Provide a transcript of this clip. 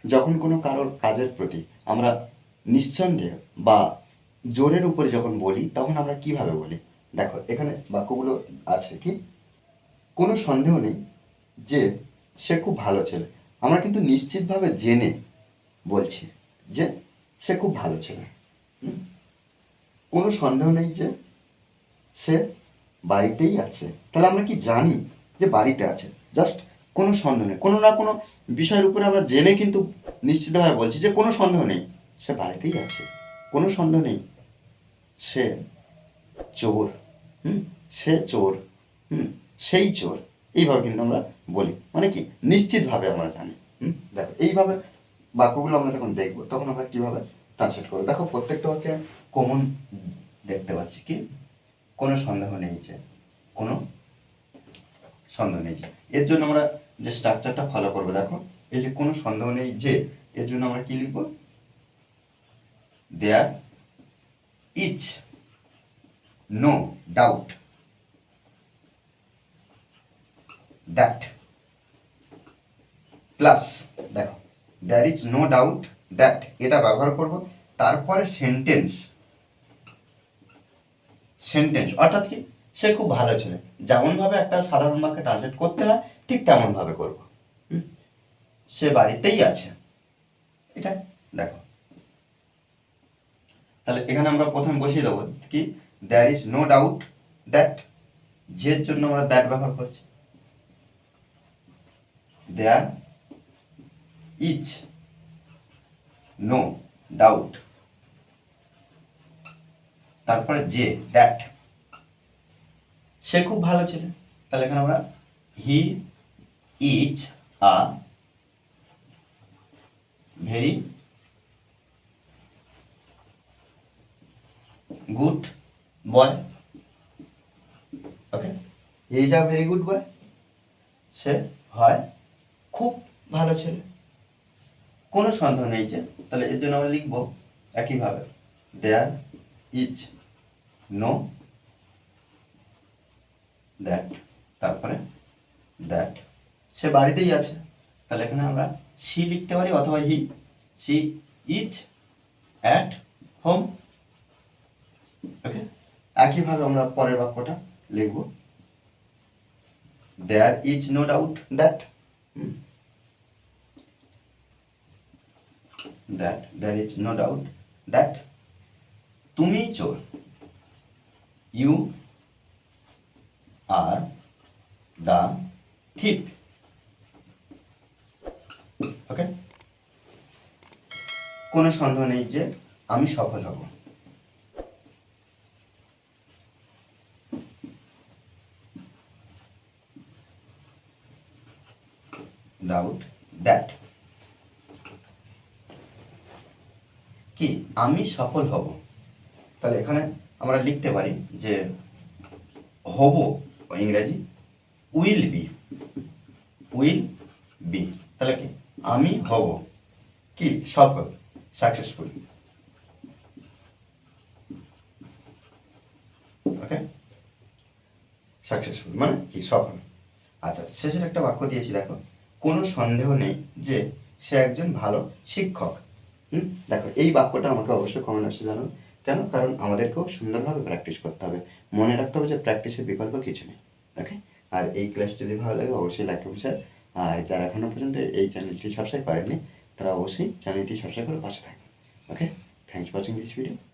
যখন কোনো কারোর কাজের প্রতি আমরা নিঃসন্দেহ বা জোরের উপরে যখন বলি তখন আমরা কিভাবে বলি? দেখো এখানে বাক্যগুলো আছে কি, কোনো সন্দেহ নেই যে সে খুব ভালো ছেলে। আমরা কিন্তু নিশ্চিতভাবে জেনে বলছি যে সে খুব ভালো ছেলে। কোনো সন্দেহ নেই যে সে বাড়িতেই আছে। তাহলে আমরা কি জানি যে বাড়িতে আছে? জাস্ট কোনো সন্দেহ নেই, কোনো না কোনো বিষয়ের উপরে আমরা জেনে কিন্তু নিশ্চিতভাবে বলছি যে কোনো সন্দেহ নেই সে বাড়িতেই আছে। কোনো সন্দেহ নেই সে চোর। সে চোর। সেই চোর। এইভাবে কিন্তু আমরা বলি, মানে কি নিশ্চিতভাবে আমরা জানি। দেখো এইভাবে বাক্যগুলো আমরা যখন দেখবো তখন আমরা কীভাবে ট্রান্সলেট করবো। দেখো প্রত্যেকটা বাক্যে কমন দেখতে পাচ্ছি কি, কোনো সন্দেহ নেই যে, কোনো সন্দেহ নেই যে। এর জন্য আমরা যে স্ট্রাকচারটা ফলো করবো, দেখো এই যে কোনো সন্দেহ নেই যে, এর জন্য আমরা কি লিখব? There is no doubt that, plus দেখো there is no doubt that এটা ব্যবহার করব, তারপরে সেন্টেন্স অর্থাৎ কি সে খুব ভালো ছেলে। যেমনভাবে একটা সাধারণ বাক্যে ট্রান্সলেট করতে হয় ঠিক তেমনভাবে করব। সে বাড়িতেই আছে, এটা দেখো। তাহলে এখানে আমরা প্রথমে বসিয়ে দেবো কি, there is no doubt that, যের জন্য আমরা দ্যাট ব্যবহার করছি। দেয়ার ইজ নো ডাউট, তারপরে যে দ্যাট, সে খুব ভালো ছেলে। তাহলে এখানে আমরা he is a very good boy. Okay, is a very good boy, সে হয় খুব ভালো ছেলে। কোনো সন্দেহ নেই যে, তাহলে এর জন্য আমরা লিখব একইভাবে দেয়ার ইজ নো দ্যাট, তারপরে দ্যাট সে বাড়িতেই আছে। তাহলে এখানে আমরা সি লিখতে পারি অথবা he, she is at home. Okay, একইভাবে আমরা পরের বাক্যটা লিখব there is no doubt that, that there is no doubt that তুমি চোর, you are the thief. ওকে, কোনো সন্দেহ নেই যে আমি সফল হব। ডাউট দ্যাট কি, আমি সফল হব। তাহলে এখানে আমরা লিখতে পারি যে হব ইংরেজি উইল বি, তাহলে কি আমি হব কি সফল, সাকসেসফুল। ওকে, সাকসেসফুল মানে কি সফল। আচ্ছা, শেষের একটা বাক্য দিয়েছি দেখো, কোনো সন্দেহ নেই যে সে একজন ভালো শিক্ষক। দেখো এই বাক্যটা আমাকে অবশ্যই কমেন্ট বক্সে জানাও কেন, কারণ আমাদেরকেও সুন্দরভাবে প্র্যাকটিস করতে হবে। মনে রাখতে হবে যে প্র্যাকটিসের বিকল্প কিছু নেই। ওকে, আর এই ক্লাস যদি ভালো লাগে অবশ্যই লাইক করুন স্যার। আর যারা এখনও পর্যন্ত এই চ্যানেলটি সাবস্ক্রাইব করেননি তারা অবশ্যই চ্যানেলটি সাবস্ক্রাইব করে পাশে থাকবেন। Okay, thanks for watching this video.